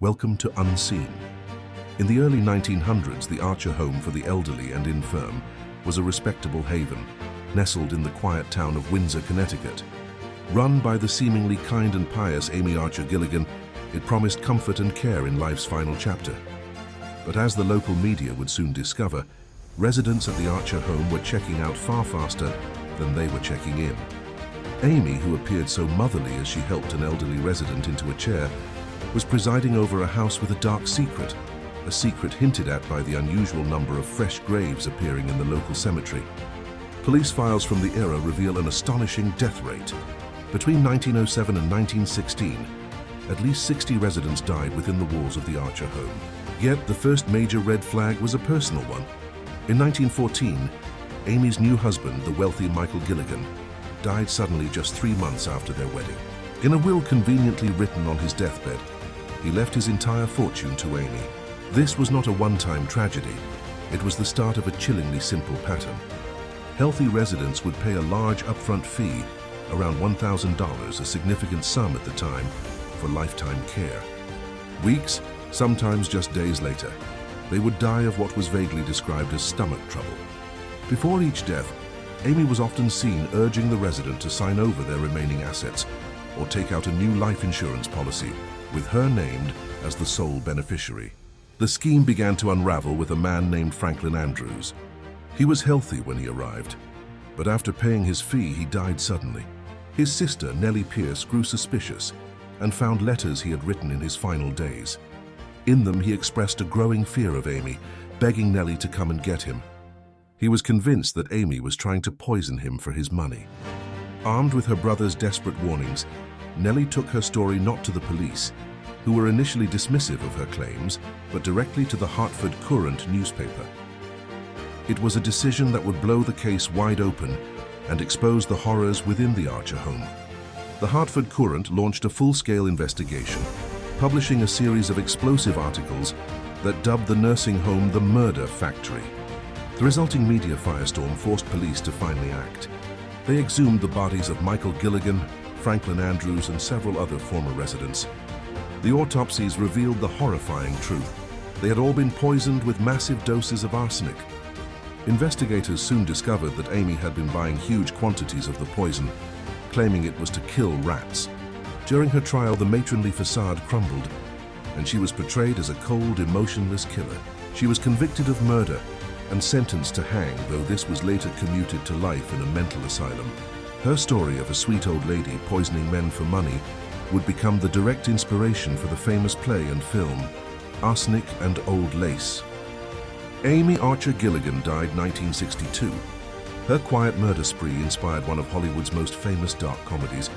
Welcome to Unseen. In the early 1900s, the Archer Home for the Elderly and Infirm was a respectable haven, nestled in the quiet town of Windsor, Connecticut. Run by the seemingly kind and pious Amy Archer Gilligan, it promised comfort and care in life's final chapter. But as the local media would soon discover, residents at the Archer Home were checking out far faster than they were checking in. Amy, who appeared so motherly as she helped an elderly resident into a chair, was presiding over a house with a dark secret, a secret hinted at by the unusual number of fresh graves appearing in the local cemetery. Police files from the era reveal an astonishing death rate. Between 1907 and 1916, at least 60 residents died within the walls of the Archer Home. Yet the first major red flag was a personal one. In 1914, Amy's new husband, the wealthy Michael Gilligan, died suddenly just 3 months after their wedding. In a will conveniently written on his deathbed, he left his entire fortune to Amy. This was not a one-time tragedy. It was the start of a chillingly simple pattern. Healthy residents would pay a large upfront fee, around $1,000, a significant sum at the time, for lifetime care. Weeks, sometimes just days later, they would die of what was vaguely described as stomach trouble. Before each death, Amy was often seen urging the resident to sign over their remaining assets or take out a new life insurance policy, with her named as the sole beneficiary. The scheme began to unravel with a man named Franklin Andrews. He was healthy when he arrived, but after paying his fee, he died suddenly. His sister, Nellie Pierce, grew suspicious and found letters he had written in his final days. In them, he expressed a growing fear of Amy, begging Nellie to come and get him. He was convinced that Amy was trying to poison him for his money. Armed with her brother's desperate warnings, Nellie took her story not to the police, who were initially dismissive of her claims, but directly to the Hartford Courant newspaper. It was a decision that would blow the case wide open and expose the horrors within the Archer Home. The Hartford Courant launched a full-scale investigation, publishing a series of explosive articles that dubbed the nursing home the Murder Factory. The resulting media firestorm forced police to finally act. They exhumed the bodies of Michael Gilligan, Franklin Andrews, and several other former residents. The autopsies revealed the horrifying truth. They had all been poisoned with massive doses of arsenic. Investigators soon discovered that Amy had been buying huge quantities of the poison, claiming it was to kill rats. During her trial, the matronly facade crumbled, and she was portrayed as a cold, emotionless killer. She was convicted of murder and sentenced to hang, though this was later commuted to life in a mental asylum. Her story of a sweet old lady poisoning men for money would become the direct inspiration for the famous play and film, Arsenic and Old Lace. Amy Archer Gilligan died 1962. Her quiet murder spree inspired one of Hollywood's most famous dark comedies,